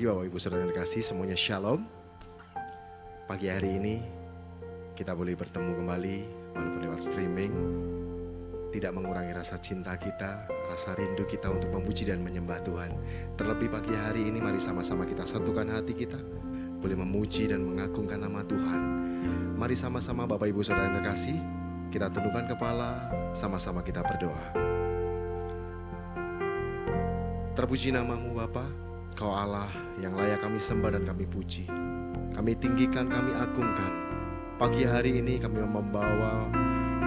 pagi Bapak Ibu Saudara yang terkasih, semuanya shalom. Pagi hari ini kita boleh bertemu kembali walaupun lewat streaming. Tidak mengurangi rasa cinta kita, rasa rindu kita untuk memuji dan menyembah Tuhan. Terlebih pagi hari ini mari sama-sama kita satukan hati kita, boleh memuji dan mengagungkan nama Tuhan. Mari sama-sama Bapak Ibu Saudara yang terkasih, kita tundukkan kepala, sama-sama kita berdoa. Terpuji namamu Bapa, Kau Allah yang layak kami sembah dan kami puji. Kami tinggikan, kami agungkan. Pagi hari ini kami membawa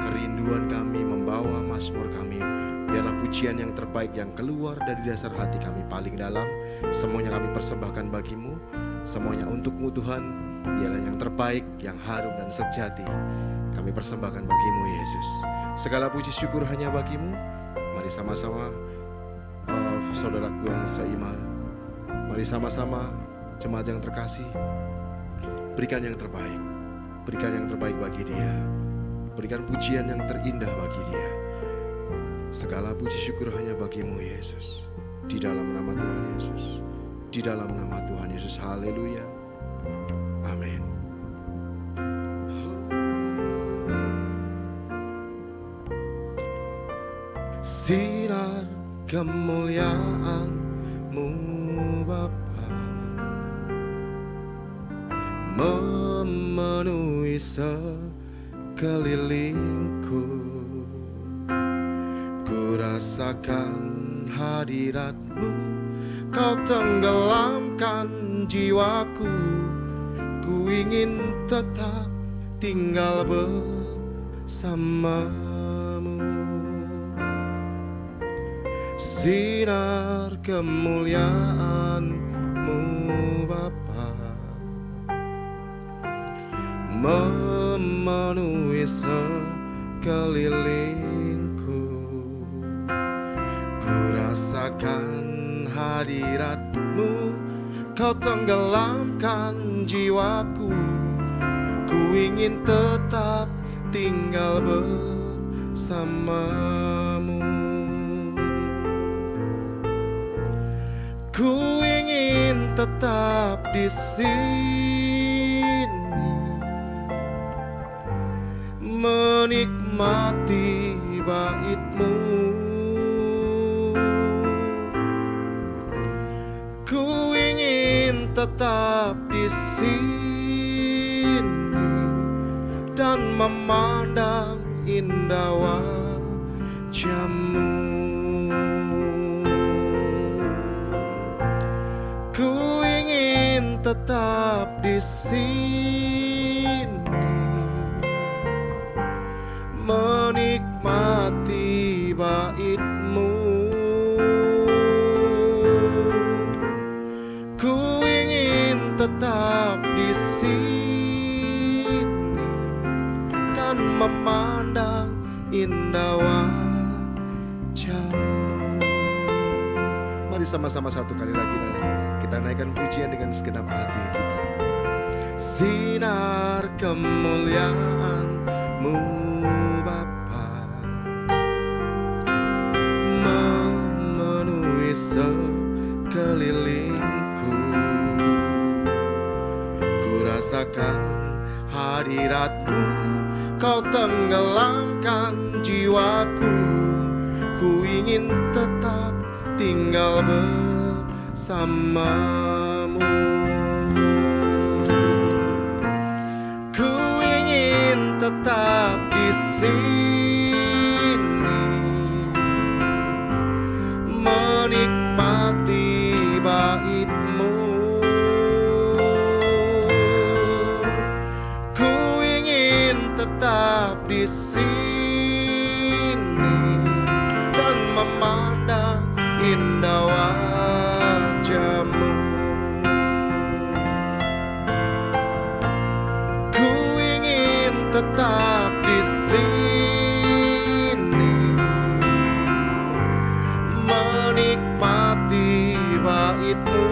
kerinduan kami, membawa mazmur kami. Biarlah pujian yang terbaik yang keluar dari dasar hati kami paling dalam. Semuanya kami persembahkan bagimu. Semuanya untukmu Tuhan. Biarlah yang terbaik, yang harum dan sejati kami persembahkan bagimu Yesus. Segala puji syukur hanya bagimu. Mari sama-sama saudaraku yang seiman, mari sama-sama jemaat yang terkasih, berikan yang terbaik. Berikan yang terbaik bagi dia. Berikan pujian yang terindah bagi dia. Segala puji syukur hanya bagimu Yesus. Di dalam nama Tuhan Yesus. Di dalam nama Tuhan Yesus. Haleluya. Amin. Sinar kemuliaan-Mu Bapa memenuhi sekelilingku. Ku rasakan hadirat-Mu, Kau tenggelamkan jiwaku. Ku ingin tetap tinggal bersama-Mu. Sinar kemuliaan-Mu Bapa memenuhi sekelilingku. Ku rasakan hadirat-Mu, Kau tenggelamkan jiwaku. Ku ingin tetap tinggal bersama-Mu. Ku ingin tetap di sini, menikmati bait-Mu. Ku ingin tetap di sini dan memandang indah wajah-Mu. Ku ingin tetap di sini, menikmati bait-Mu. Ku ingin tetap di sini dan memandang indah wajah-Mu. Mari sama-sama satu kali lagi kita naikkan pujian dengan segenap hati kita. Sinar kemuliaan-Mu Bapa memenuhi sekelilingku. Ku rasakan hadirat-Mu, Kau tenggelamkan jiwaku. Ku ingin tetap tinggal bersama-Mu. Ku ingin tetap di sini, menikmati bait-Mu. Ku ingin tetap di sini dan memandang indah wajah-Mu. Ku ingin tetap di sini, menikmati bait-Mu.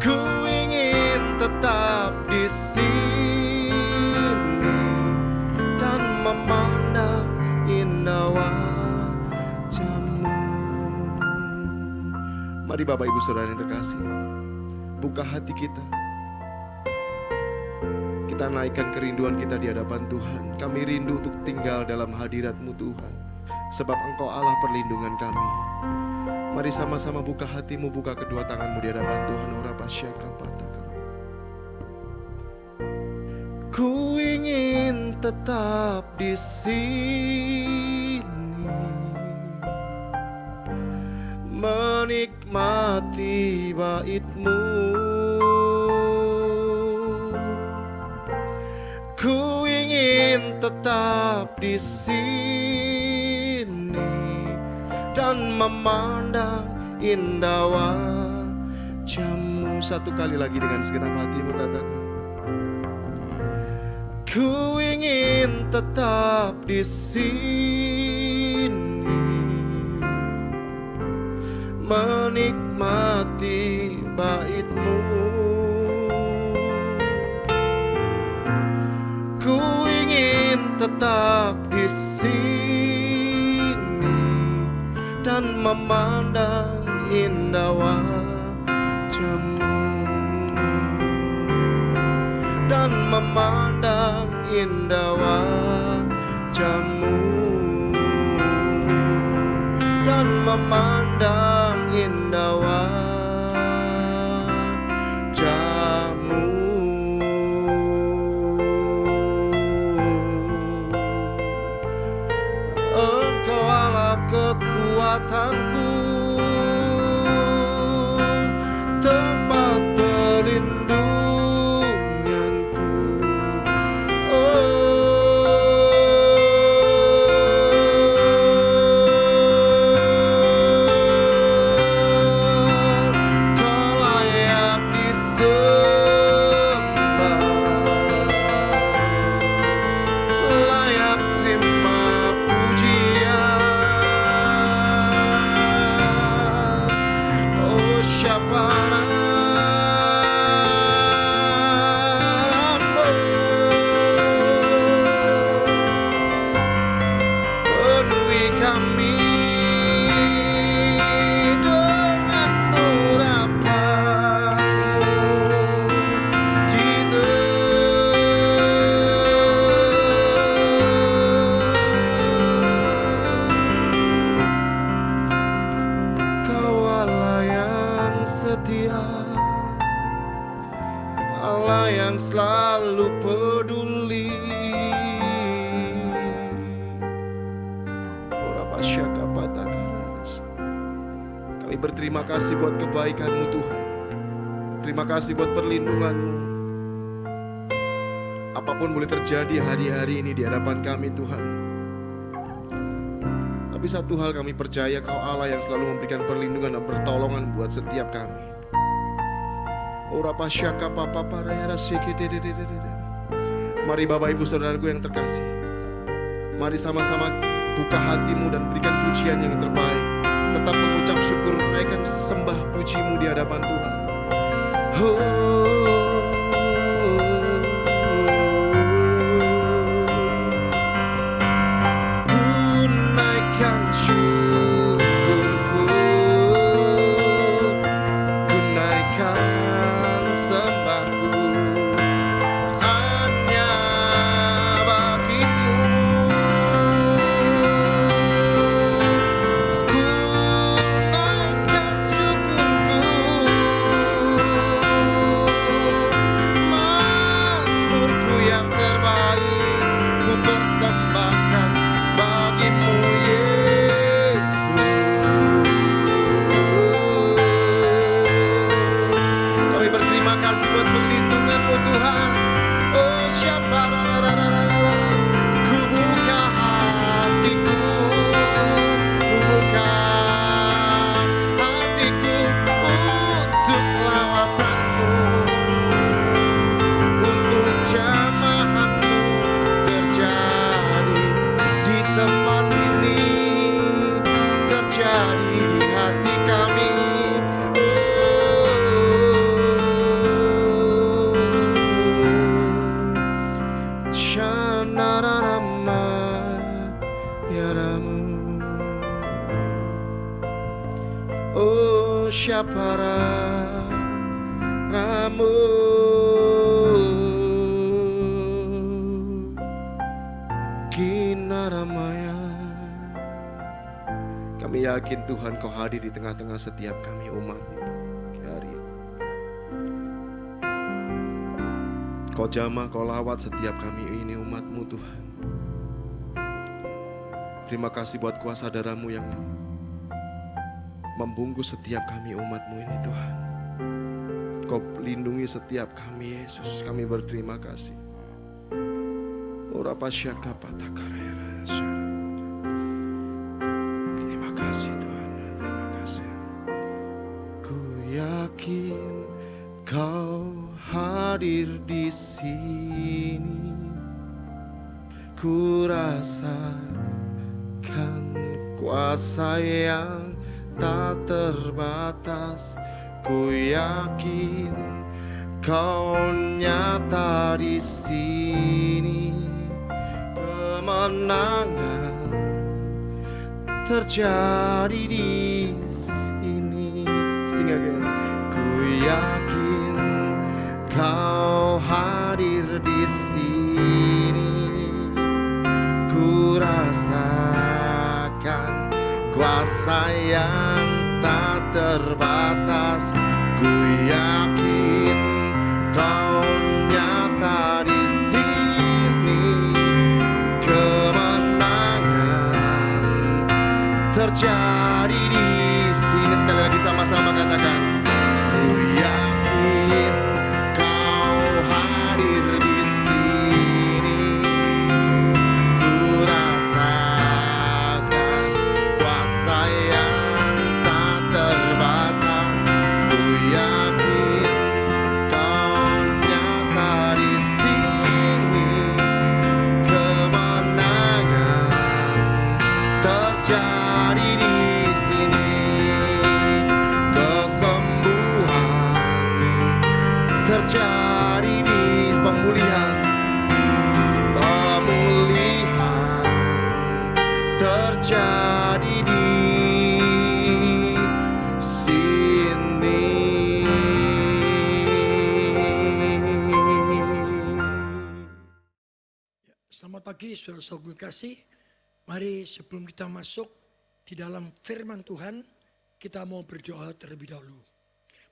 Ku ingin tetap di sini Mari Bapak Ibu Saudara yang terkasih, buka hati kita. Kita naikkan kerinduan kita di hadapan Tuhan. Kami rindu untuk tinggal dalam hadirat-Mu Tuhan, sebab Engkau Allah perlindungan kami. Mari sama-sama buka hatimu, buka kedua tanganmu di hadapan Tuhan. Ora pasyaka pataka. Ku ingin tetap di sini, menikmati bait-Mu. Ku ingin tetap di sini dan memandang indah wajah-Mu. Satu kali lagi dengan segenap hatimu katakan, ku ingin tetap di sini, menikmati bait-Mu. Ku ingin tetap di sini dan memandang indah wajah-Mu, dan memandang indah wajah-Mu, dan memandang indah wajah-Mu. Engkau Allah kekuatanku, tempat perlindunganku. Kau layak disembah, layak terima pujian. Oh siapa namamu, penuhi kami dengan urapan-Mu, Kau Allah yang setia, Allah yang selalu peduli. Ora pasyaka patakaras. Kami berterima kasih buat kebaikan-Mu Tuhan. Terima kasih buat perlindungan-Mu. Apapun boleh terjadi hari-hari ini di hadapan kami Tuhan, tapi satu hal kami percaya, Kau Allah yang selalu memberikan perlindungan dan pertolongan buat setiap kami. Ora pasyaka papa paraya rasike dedededede. Mari Bapak Ibu Saudaraku yang terkasih, mari sama-sama buka hatimu dan berikan pujian yang terbaik. Tetap mengucap syukur, naikkan sembah puji-Mu di hadapan Tuhan. Ku naikkan syukurku, ku naikkan sembahku hanya bagi-Mu. Ku naikkan syukurku, mazmurku yang terbaik ku persembahkan bagi-Mu Yesus. Kami berterima kasih buat perlindungan-Mu Tuhan. Oh siapa ku buka hatiku, ku buka hatiku untuk lawatan-Mu, untuk jamahan-Mu terjadi di tempat ini, terjadi di hati kami. Shanarama yaramu, oh Syapara Ramu Kinaramaya. Kami yakin Tuhan Kau hadir di tengah-tengah setiap kami umat-Mu hari ini. Kau jamah, Kau lawat setiap kami ini umat-Mu Tuhan. Terima kasih buat kuasa darah-Mu yang membungkus setiap kami umat-Mu ini Tuhan. Kau lindungi setiap kami Yesus. Kami berterima kasih. Terima kasih Tuhan, terima kasih. Ku yakin Kau hadir di sini. Ku rasakan kuasa yang tak terbatas. Ku yakin Kau nyata di sini. Kemenangan terjadi di sini. Sing again. Ku yakin Kau hadir di sini. Ku rasakan kuasa yang tak terbatas. Ku yakin Kau nyata di sini. Kemenangan terjadi di sini. Sekali lagi sama-sama katakan. Ku yakin Kau hadir di sini. Ku rasakan kuasa yang tak terbatas. Ku yakin Kau nyata di sini. Kemenangan terjadi di sini. Kesembuhan terjadi di pemulihan. Pemulihan terjadi di sini. Selamat pagi saudara-saudara kasih. Mari sebelum kita masuk di dalam firman Tuhan, kita mau berdoa terlebih dahulu.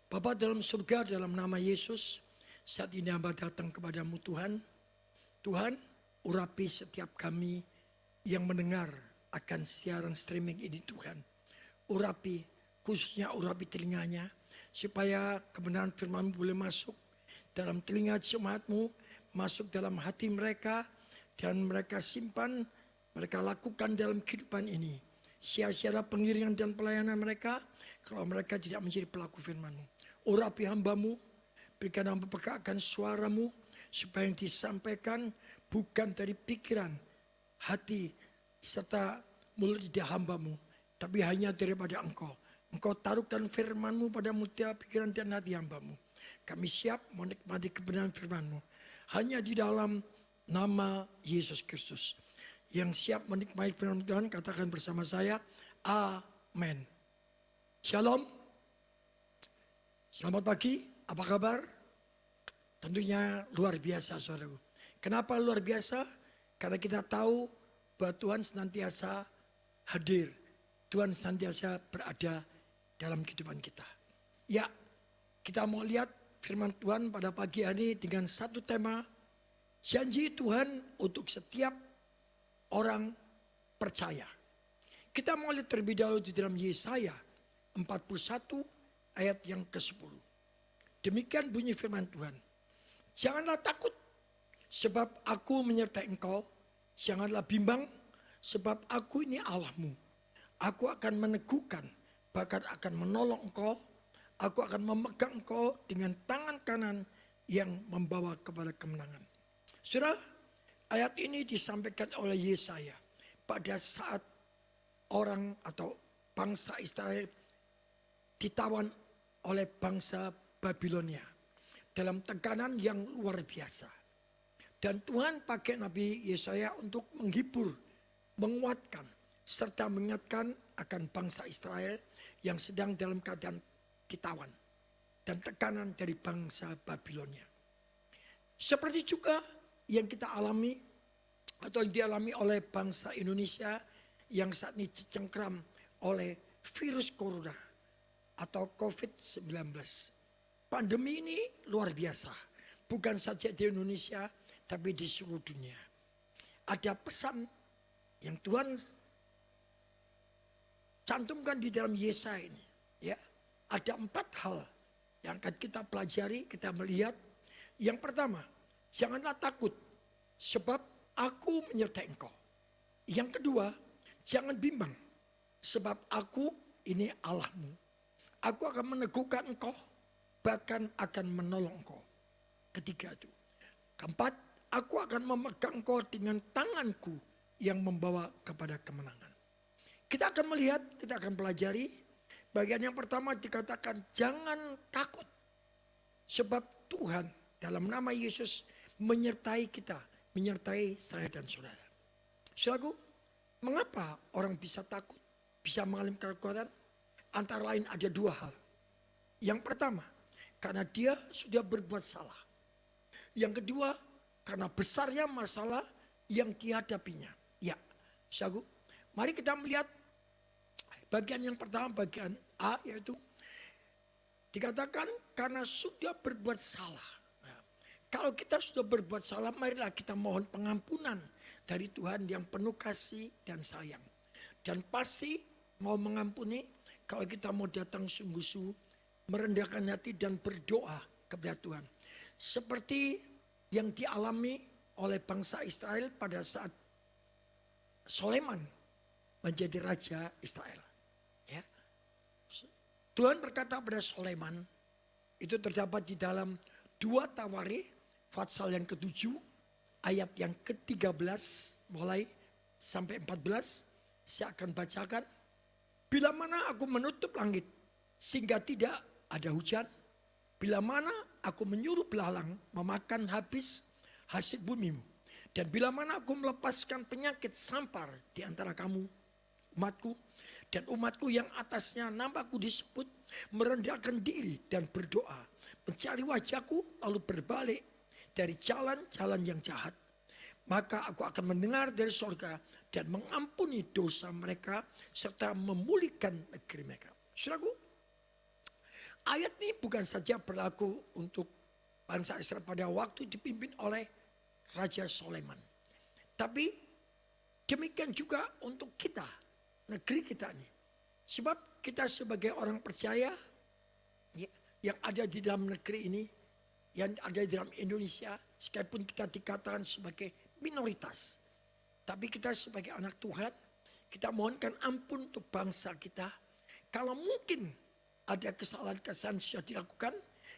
Bapa dalam surga, dalam nama Yesus, saat ini hamba datang kepadamu Tuhan. Tuhan, urapi setiap kami yang mendengar akan siaran streaming ini Tuhan. Urapi, khususnya urapi telinganya, supaya kebenaran firman boleh masuk dalam telinga jemaat-Mu, masuk dalam hati mereka, dan mereka simpan, mereka lakukan dalam kehidupan ini. Sia-sia pengiringan dan pelayanan mereka kalau mereka tidak menjadi pelaku firman-Mu. Urapi hamba-Mu, berikan hamba pekakan suara-Mu, supaya yang disampaikan bukan dari pikiran, hati, serta mulut lidah hamba-Mu, tapi hanya daripada Engkau. Engkau taruhkan firman-Mu pada mulia pikiran dan hati hamba-Mu. Kami siap menikmati kebenaran firman-Mu. Hanya di dalam nama Yesus Kristus. Yang siap menikmati firman Tuhan, katakan bersama saya, amin. Shalom. Selamat pagi, apa kabar? Tentunya luar biasa saudaraku. Kenapa luar biasa? Karena kita tahu bahwa Tuhan senantiasa hadir. Tuhan senantiasa berada dalam kehidupan kita. Ya, kita mau lihat firman Tuhan pada pagi hari dengan satu tema, janji Tuhan untuk setiap orang percaya. Kita mau lihat terlebih dahulu di dalam Yesaya 41 ayat yang ke-10. Demikian bunyi firman Tuhan. Janganlah takut sebab aku menyertai engkau. Janganlah bimbang sebab aku ini Allahmu. Aku akan meneguhkan, bahkan akan menolong engkau. Aku akan memegang engkau dengan tangan kanan yang membawa kepada kemenangan. Saudara, ayat ini disampaikan oleh Yesaya pada saat orang atau bangsa Israel ditawan oleh bangsa Babilonia dalam tekanan yang luar biasa. Dan Tuhan pakai Nabi Yesaya untuk menghibur, menguatkan, serta mengingatkan akan bangsa Israel yang sedang dalam keadaan ditawan dan tekanan dari bangsa Babilonia. Seperti juga yang kita alami atau yang dialami oleh bangsa Indonesia yang saat ini dicengkram oleh virus corona atau COVID-19. Pandemi ini luar biasa, bukan saja di Indonesia tapi di seluruh dunia. Ada pesan yang Tuhan cantumkan di dalam Yesaya ini. Ya, ada 4 hal yang akan kita pelajari, kita melihat. Yang pertama, janganlah takut sebab aku menyertai engkau. Yang kedua, jangan bimbang sebab aku ini Allahmu. Aku akan meneguhkan engkau, bahkan akan menolong engkau. Ketiga itu. Keempat, aku akan memegang engkau dengan tanganku yang membawa kepada kemenangan. Kita akan melihat, kita akan pelajari. Bagian yang pertama dikatakan jangan takut. Sebab Tuhan dalam nama Yesus menyertai kita, menyertai saya dan saudara. Saudaraku, mengapa orang bisa takut, bisa mengalami kekuatan? Antara lain ada 2 hal. Yang pertama, karena dia sudah berbuat salah. Yang kedua, karena besarnya masalah yang dihadapinya. Ya, saudaraku, mari kita melihat bagian yang pertama, bagian A, yaitu dikatakan karena sudah berbuat salah. Nah, kalau kita sudah berbuat salah, marilah kita mohon pengampunan dari Tuhan yang penuh kasih dan sayang. Dan pasti mau mengampuni kalau kita mau datang sungguh-sungguh, merendahkan hati dan berdoa kepada Tuhan. Seperti yang dialami oleh bangsa Israel pada saat Soleman menjadi raja Israel. Ya. Tuhan berkata pada Soleman, itu terdapat di dalam 2 Tawarikh pasal yang ke-7 ayat yang ke-13 mulai sampai 14. Saya akan bacakan. Bila mana aku menutup langit sehingga tidak ada hujan, bila mana aku menyuruh belalang memakan habis hasil bumimu, dan bila mana aku melepaskan penyakit sampar di antara kamu, umatku, dan umatku yang atasnya namaku disebut, merendahkan diri dan berdoa, mencari wajahku lalu berbalik dari jalan-jalan yang jahat, maka aku akan mendengar dari surga dan mengampuni dosa mereka serta memulihkan negeri mereka. Saudaraku, ayat ini bukan saja berlaku untuk bangsa Israel pada waktu dipimpin oleh Raja Soleman, tapi demikian juga untuk kita, negeri kita ini. Sebab kita sebagai orang percaya yang ada di dalam negeri ini, yang ada di dalam Indonesia, sekalipun kita dikatakan sebagai minoritas, tapi kita sebagai anak Tuhan, kita mohonkan ampun untuk bangsa kita. Kalau mungkin ada kesalahan-kesalahan sudah dilakukan,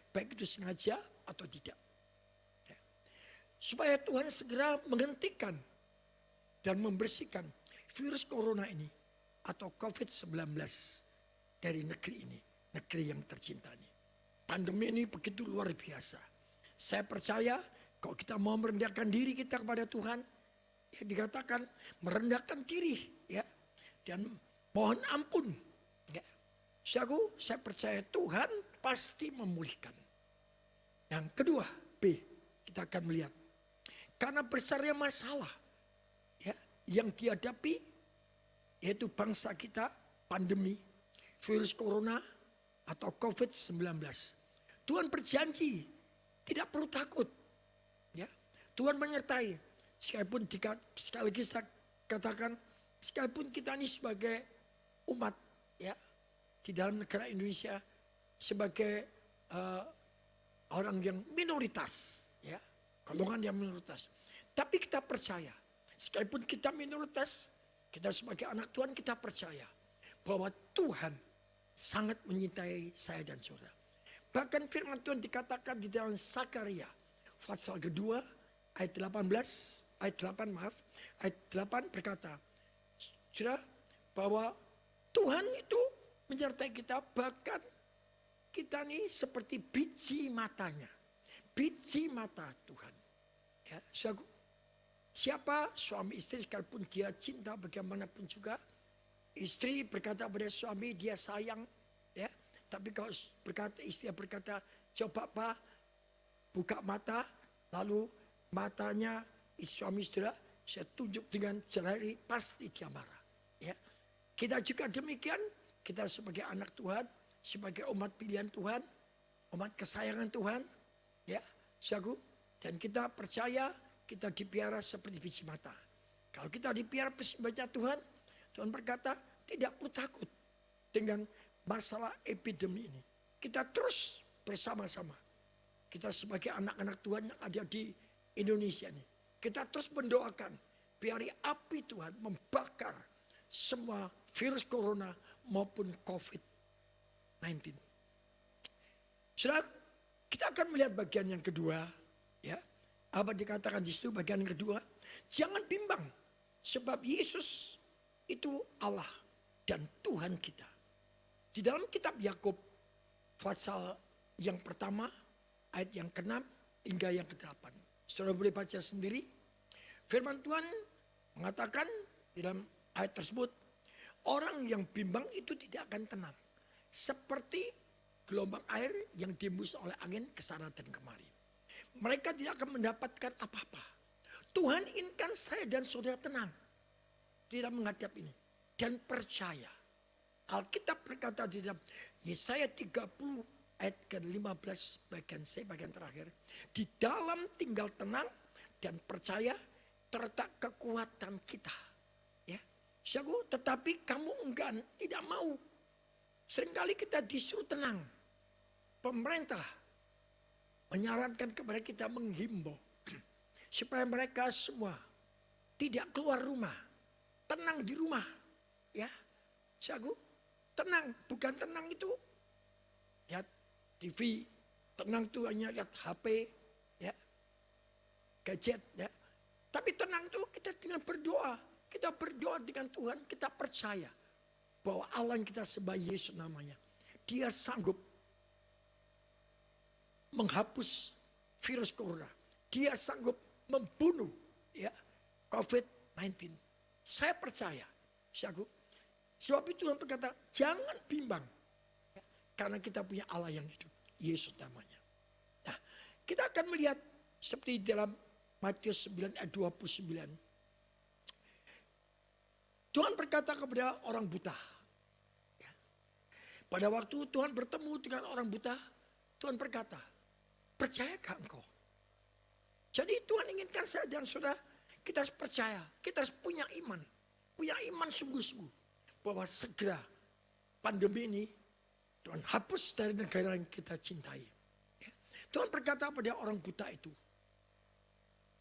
baik itu sengaja atau tidak. Supaya Tuhan segera menghentikan dan membersihkan virus corona ini atau COVID-19 dari negeri ini, negeri yang tercinta ini. Pandemi ini begitu luar biasa. Saya percaya kalau kita mau merendahkan diri kita kepada Tuhan, ya dikatakan merendahkan diri, ya, dan mohon ampun. Ya. Saya percaya Tuhan pasti memulihkan. Yang kedua, B, kita akan melihat. Karena besarnya masalah ya, yang dihadapi, yaitu bangsa kita, pandemi, virus corona atau COVID-19. Tuhan berjanji tidak perlu takut. Ya. Tuhan menyertai. Sekalipun sekali lagi saya katakan, sekalipun kita ini sebagai umat ya di dalam negara Indonesia, sebagai orang yang minoritas, ya, golongan yang minoritas. Tapi kita percaya, sekalipun kita minoritas, kita sebagai anak Tuhan kita percaya bahwa Tuhan sangat menyintai saya dan saudara. Bahkan firman Tuhan dikatakan di dalam Sakaria pasal kedua ayat 18, ayat 8 berkata, saudara, bahwa Tuhan itu menyertai kita, bahkan kita ini seperti biji matanya. Biji mata Tuhan. Ya, siapa suami istri sekalipun dia cinta bagaimanapun juga, istri berkata pada suami dia sayang, ya, Tapi kalau istri berkata, coba Pak, buka mata, lalu matanya suami saudara, saya tunjuk dengan jari, pasti dia marah. Ya. Kita juga demikian, kita sebagai anak Tuhan, sebagai umat pilihan Tuhan, umat kesayangan Tuhan, ya, saudaraku, dan kita percaya kita dipiara seperti biji mata. Kalau kita dipiara sebagai Tuhan, Tuhan berkata tidak perlu takut dengan masalah epidemi ini. Kita terus bersama-sama. Kita sebagai anak-anak Tuhan yang ada di Indonesia ini. Kita terus mendoakan biar api Tuhan membakar semua virus corona maupun COVID-19. Saudara, kita akan melihat bagian yang kedua. Ya, apa dikatakan di situ bagian yang kedua? Jangan bimbang, sebab Yesus itu Allah dan Tuhan kita. Di dalam kitab Yakub pasal yang pertama, ayat yang ke-6 hingga yang ke-8. Saudara boleh baca sendiri. Firman Tuhan mengatakan di dalam ayat tersebut, orang yang bimbang itu tidak akan tenang. Seperti gelombang air yang dihembus oleh angin ke sana dan kemari. Mereka tidak akan mendapatkan apa-apa. Tuhan inginkan saya dan saudara tenang. Tidak menghadap ini. Dan percaya. Alkitab berkata di dalam Yesaya 30 ayat ke-15 bagian terakhir. Di dalam tinggal tenang dan percaya terletak kekuatan kita. Ya, tetapi kamu enggan, tidak mau. Seringkali kita disuruh tenang. Pemerintah menyarankan kepada kita, menghimbau supaya mereka semua tidak keluar rumah, tenang di rumah. Ya, tenang, bukan tenang itu lihat TV, tenang itu hanya lihat HP, ya, gadget, ya. Tapi tenang itu kita dengan berdoa, kita berdoa dengan Tuhan, kita percaya bahwa Allah yang kita sembah, Yesus namanya, Dia sanggup menghapus virus corona. Dia sanggup membunuh, ya, COVID-19. Saya percaya, sanggup. Sebab itu Tuhan berkata, jangan bimbang. Ya, karena kita punya Allah yang hidup, Yesus namanya. Nah, kita akan melihat seperti dalam Matius 9 ayat 29. Tuhan berkata kepada orang buta. Ya, pada waktu Tuhan bertemu dengan orang buta, Tuhan berkata, percayakah engkau? Jadi Tuhan inginkan saya dan saudara, kita harus percaya, kita harus punya iman. Punya iman sungguh-sungguh. Bahwa segera pandemi ini Tuhan hapus dari negara yang kita cintai. Ya. Tuhan berkata pada orang buta itu,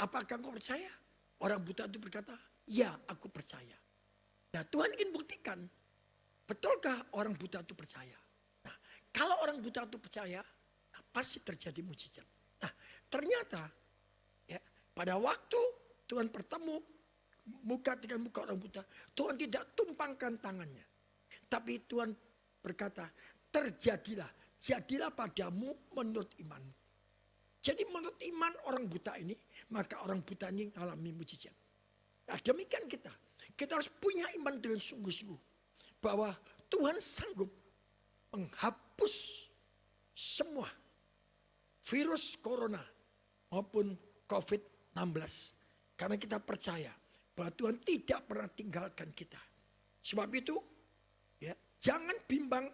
apakah engkau percaya? Orang buta itu berkata, ya aku percaya. Nah Tuhan ingin buktikan, betulkah orang buta itu percaya? Nah kalau orang buta itu percaya, nah, pasti terjadi mujizat. Nah ternyata ya, pada waktu Tuhan bertemu muka dengan muka orang buta, Tuhan tidak tumpangkan tangannya. Tapi Tuhan berkata, jadilah padamu menurut imanmu. Jadi menurut iman orang buta ini, maka orang buta ini mengalami mujizat. Nah demikian kita harus punya iman dengan sungguh-sungguh. Bahwa Tuhan sanggup menghapus semua virus corona maupun COVID-19. Karena kita percaya bahwa Tuhan tidak pernah tinggalkan kita. Sebab itu, ya, jangan bimbang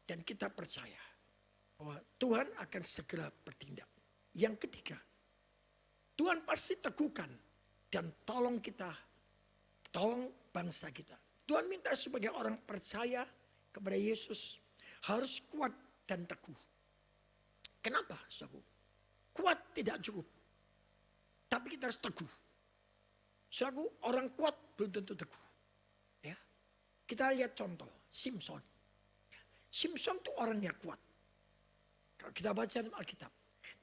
dan kita percaya bahwa Tuhan akan segera bertindak. Yang ketiga, Tuhan pasti teguhkan dan tolong kita, tolong bangsa kita. Tuhan minta sebagai orang percaya kepada Yesus harus kuat dan teguh. Kenapa, saudara? Kuat tidak cukup, tapi kita harus teguh. Saudara, orang kuat belum tentu teguh. Ya. Kita lihat contoh, Simpson. Ya. Simpson itu orangnya kuat. Kalau kita baca dalam Alkitab,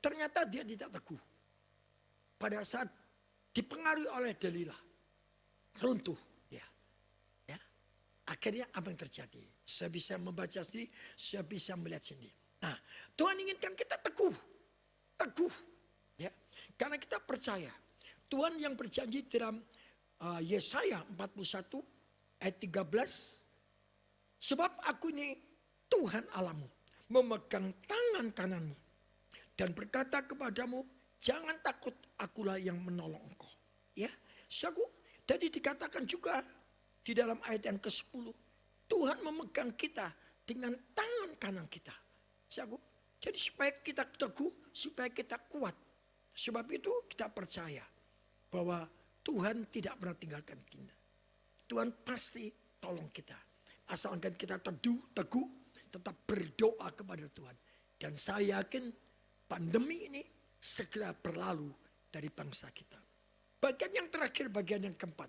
ternyata dia tidak teguh. Pada saat dipengaruhi oleh Delilah, runtuh dia. Ya. Akhirnya apa yang terjadi? Saya bisa membaca sendiri, saya bisa melihat sendiri. Nah, Tuhan inginkan kita teguh. Teguh. Ya. Karena kita percaya. Tuhan yang berjanji dalam Yesaya 41 ayat 13. Sebab aku ini Tuhan Allahmu. memegang tangan kananmu dan berkata kepadamu, jangan takut, akulah yang menolong engkau. Ya, saudaraku, tadi dikatakan juga di dalam ayat yang ke-10, Tuhan memegang kita dengan tangan kanan kita. Saudaraku, jadi supaya kita teguh, supaya kita kuat. Sebab itu kita percaya bahwa Tuhan tidak pernah tinggalkan kita. Tuhan pasti tolong kita. Asalkan kita teguh, tetap berdoa kepada Tuhan. Dan saya yakin pandemi ini segera berlalu dari bangsa kita. Bagian yang terakhir, bagian yang keempat.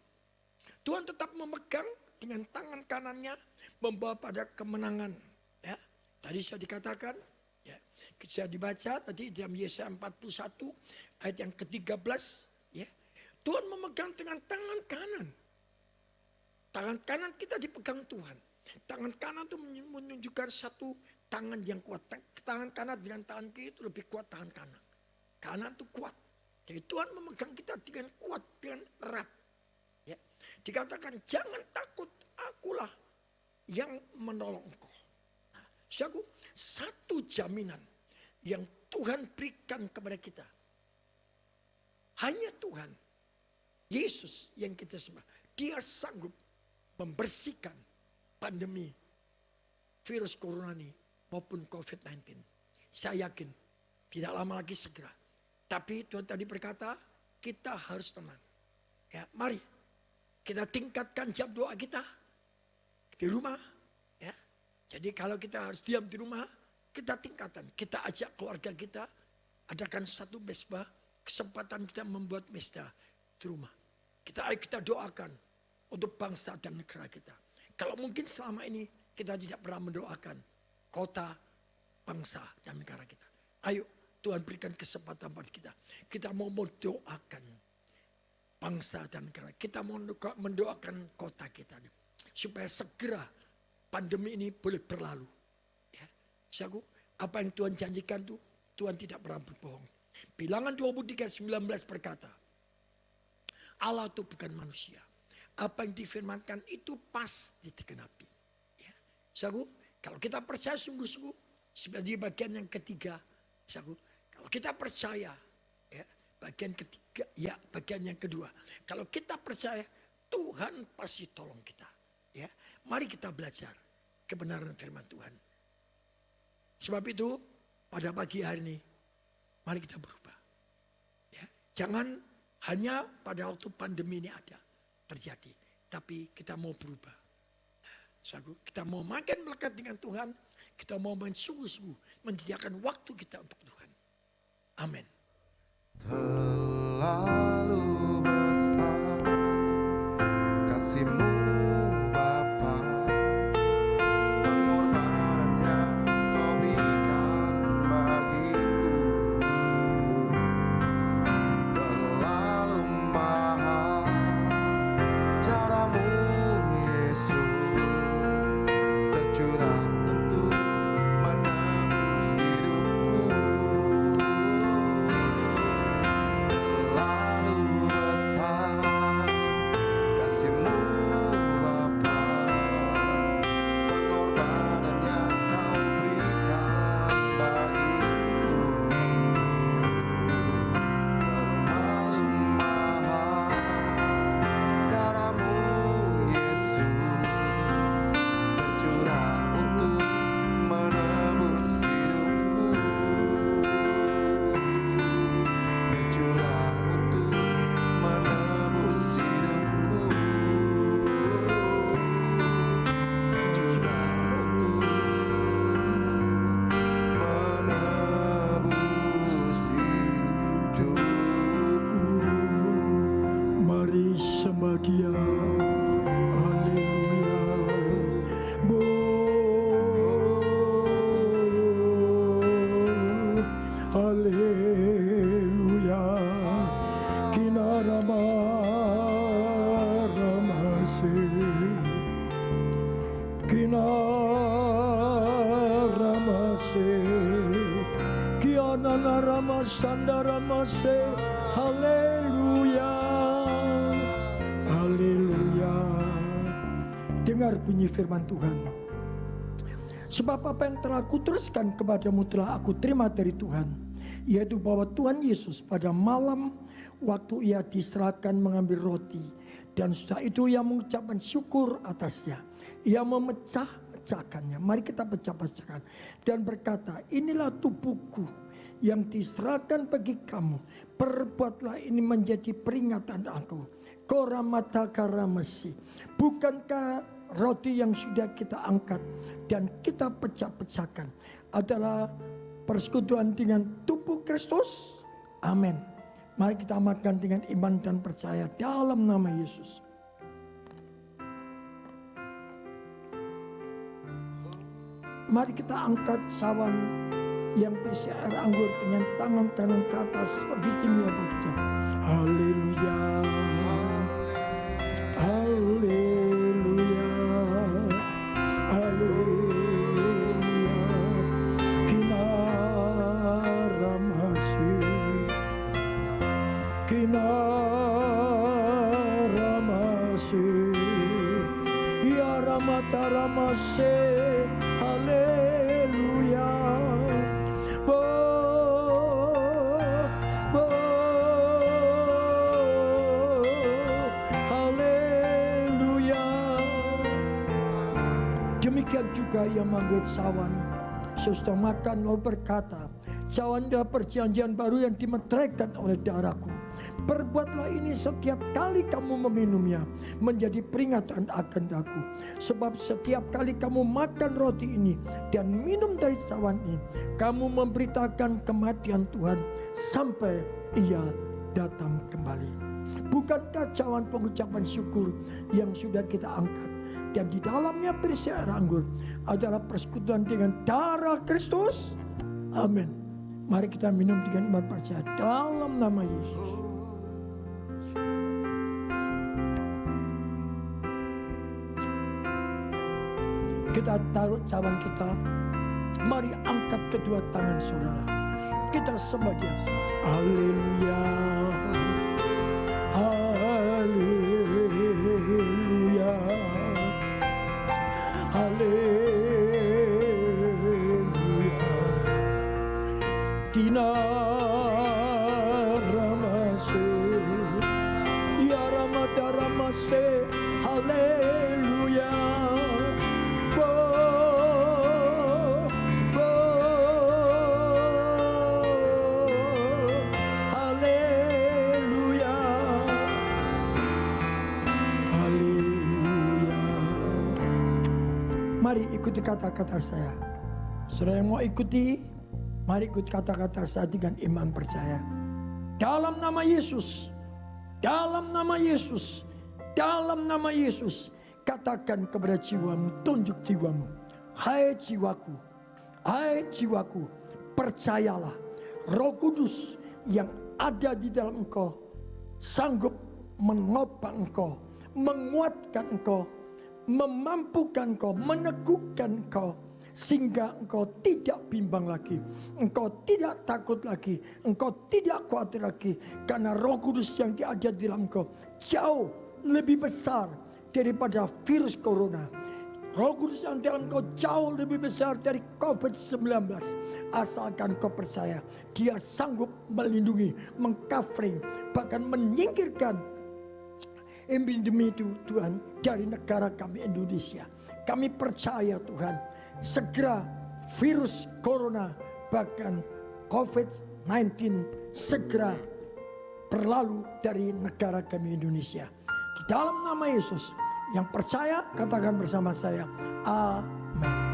Tuhan tetap memegang dengan tangan kanannya, membawa pada kemenangan. Ya, tadi saya dikatakan, ya, saya dibaca tadi dalam Yesaya 41 ayat yang ke-13. Ya, Tuhan memegang dengan tangan kanan. Tangan kanan kita dipegang Tuhan. Tangan kanan itu menunjukkan satu tangan yang kuat. Tangan kanan dengan tangan kiri itu lebih kuat tangan kanan. Kanan itu kuat. Jadi Tuhan memegang kita dengan kuat, dengan erat. Ya. Dikatakan jangan takut, akulah yang menolong engkau. Nah, saudaraku, satu jaminan yang Tuhan berikan kepada kita. Hanya Tuhan, Yesus yang kita sembah. Dia sanggup membersihkan pandemi virus corona ini maupun COVID-19. Saya yakin tidak lama lagi segera. Tapi Tuhan tadi berkata kita harus tenang. Ya, mari kita tingkatkan jam doa kita di rumah. Ya, jadi kalau kita harus diam di rumah, kita tingkatkan. Kita ajak keluarga kita adakan satu mesbah, kesempatan kita membuat mesbah di rumah. Kita doakan untuk bangsa dan negara kita. Kalau mungkin selama ini kita tidak pernah mendoakan kota, bangsa, dan negara kita. Ayo Tuhan berikan kesempatan pada kita. Kita mau mendoakan bangsa dan negara. Kita mau mendoakan kota kita. Supaya segera pandemi ini boleh berlalu. Ya. Saudaraku, apa yang Tuhan janjikan itu, Tuhan tidak pernah berbohong. Bilangan 23:19 berkata, Allah itu bukan manusia. Apa yang difirmankan itu pasti digenapi. Ya. Saudaraku, kalau kita percaya sungguh-sungguh, sebagai bagian yang ketiga, saudaraku, kalau kita percaya, ya, bagian ketiga, ya, bagian yang kedua. Kalau kita percaya, Tuhan pasti tolong kita. Ya, mari kita belajar kebenaran firman Tuhan. Sebab itu, pada pagi hari ini, mari kita berubah. Ya, jangan hanya pada waktu pandemi ini ada terjadi, tapi kita mau berubah. Kita mau makin melekat dengan Tuhan, kita mau main sungguh-sungguh menyediakan waktu kita untuk Tuhan. Amin. Terlalu besar kasih-Mu Bapa, pengorbanan yang Kau berikan bagiku. Terlalu mahal darah-Mu Yesus tercurah untuk menebus hidupku. Terlalu besar kasih-Mu Bapa, pengorbanan yang Kau berikan bagiku. Terlalu mahal darah-Mu Yesus tercurah untuk menebus hidupku. Tercurah untuk menebus hidupku. Tercurah untuk menebus hidupku. Mari sembah Dia. Haleluya. Haleluya. Kinarama ramase. Kinaramase. Kianana ramasanda ramase. Haleluya. Haleluya. Dengar bunyi firman Tuhan. Sebab apa yang telah kuteruskan kepadamu telah aku terima dari Tuhan, yaitu bahwa Tuhan Yesus pada malam waktu ia diserahkan mengambil roti, dan setelah itu ia mengucapkan syukur atasnya. Ia memecah-mecahkannya. Mari kita pecah-pecahkan. Dan berkata, inilah tubuhku yang diserahkan bagi kamu. Perbuatlah ini menjadi peringatan aku. Koramata karamesi. Bukankah roti yang sudah kita angkat dan kita pecah-pecahkan adalah persekutuan dengan tubuh Kristus? Amin. Mari kita makan dengan iman dan percaya dalam nama Yesus. Mari kita angkat cawan yang berisi air anggur dengan tangan kanan ke atas lebih tinggi daripada kita. Haleluya. Haleluya. Haleluya. Kinaramasi. Kinaramasi. Ya Ramataramasi. Haleluya. Haleluya. Demikian juga ia mengambil cawan sesudah makan lalu berkata, cawan adalah perjanjian baru yang dimeteraikan oleh darahku. Perbuatlah ini setiap kali kamu meminumnya menjadi peringatan akan aku. Sebab setiap kali kamu makan roti ini dan minum dari cawan ini, kamu memberitakan kematian Tuhan sampai ia datang kembali. Bukankah cawan pengucapan syukur yang sudah kita angkat dan di dalamnya berisi air anggur adalah persekutuan dengan darah Kristus? Amin. Mari kita minum dengan iman percaya dalam nama Yesus. Kita taruh cawan kita. Mari angkat kedua tangan saudara. Kita sembah Dia. Haleluya. Haleluya. Haleluya. Dinaramase. Ya Ramadaramase. Haleluya. Mari ikuti kata-kata saya. Saudara yang mau ikuti, mari ikuti kata-kata saya dengan iman percaya. Dalam nama Yesus, dalam nama Yesus, dalam nama Yesus, katakan kepada jiwamu, tunjuk jiwamu. Hai jiwaku, percayalah, Roh Kudus yang ada di dalam engkau sanggup menopang engkau, menguatkan engkau, memampukan engkau, meneguhkan engkau, sehingga engkau tidak bimbang lagi, engkau tidak takut lagi, engkau tidak khawatir lagi, karena Roh Kudus yang ada di dalam engkau jauh lebih besar daripada virus corona. Roh Kudus yang di dalam engkau jauh lebih besar dari COVID-19. Asalkan kau percaya, Dia sanggup melindungi, mengcovering, bahkan menyingkirkan endemi itu Tuhan dari negara kami Indonesia. Kami percaya Tuhan, segera virus corona bahkan COVID-19 segera berlalu dari negara kami Indonesia. Di dalam nama Yesus, yang percaya katakan bersama saya, amin.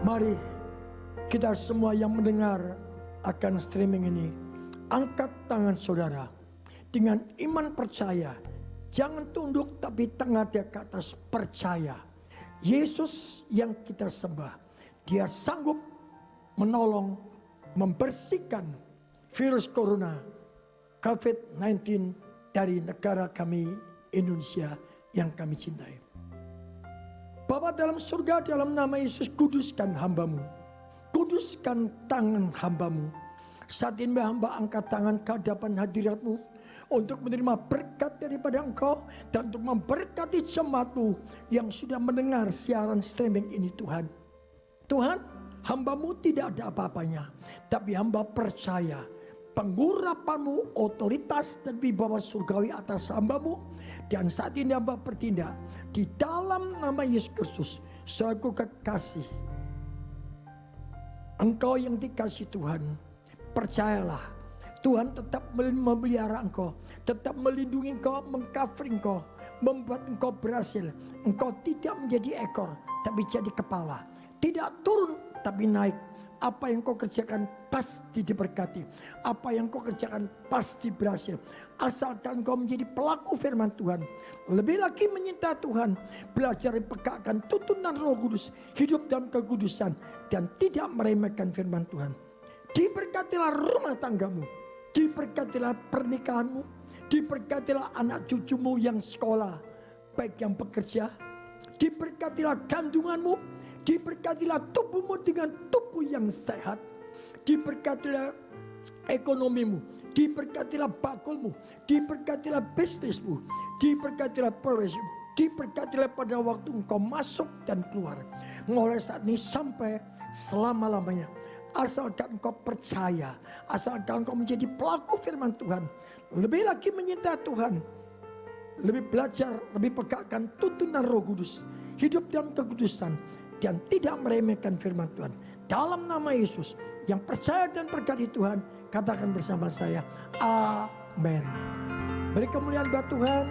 Mari kita semua yang mendengar akan streaming ini, angkat tangan saudara dengan iman percaya. Jangan tunduk tapi tengah dia ke atas percaya. Yesus yang kita sembah, dia sanggup menolong, membersihkan virus corona COVID-19 dari negara kami Indonesia yang kami cintai. Bapa dalam surga, dalam nama Yesus, kuduskan hamba-Mu. Kuduskan tangan hamba-Mu. Saat ini hamba angkat tangan ke hadapan hadirat-Mu untuk menerima berkat daripada Engkau dan untuk memberkati jemaat-Mu yang sudah mendengar siaran streaming ini Tuhan. Tuhan, hamba-Mu tidak ada apa-apanya, tapi hamba percaya pengurapan-Mu, otoritas dan wibawa surgawi atas hamba-Mu. Dan saat ini hamba bertindak di dalam nama Yesus Kristus. Saudaraku kekasih, engkau yang dikasih Tuhan, percayalah Tuhan tetap memelihara engkau, tetap melindungi engkau, mengcover engkau, membuat engkau berhasil. Engkau tidak menjadi ekor, tapi jadi kepala. Tidak turun, tapi naik. Apa yang kau kerjakan pasti diberkati. Apa yang kau kerjakan pasti berhasil. Asalkan kau menjadi pelaku firman Tuhan. Lebih lagi menyinta Tuhan. Belajar pegakkan tuntunan Roh Kudus. Hidup dalam kekudusan. Dan tidak meremehkan firman Tuhan. Diberkatilah rumah tanggamu. Diberkatilah pernikahanmu. Diberkatilah anak cucumu yang sekolah. Baik yang bekerja. Diberkatilah kandunganmu. Diberkatilah tubuhmu dengan tubuh yang sehat. Diberkatilah ekonomimu. Diberkatilah bakulmu. Diberkatilah bisnismu. Diberkatilah profesimu. Diberkatilah pada waktu engkau masuk dan keluar. Mulai saat ini sampai selama-lamanya. Asalkan engkau percaya. Asalkan engkau menjadi pelaku firman Tuhan. Lebih lagi menyinta Tuhan. Lebih belajar, lebih pegakkan tuntunan Roh Kudus. Hidup dalam kekudusan. Dan tidak meremehkan firman Tuhan. Dalam nama Yesus yang percaya dan berkati Tuhan, katakan bersama saya, amin. Beri kemuliaan buat Tuhan.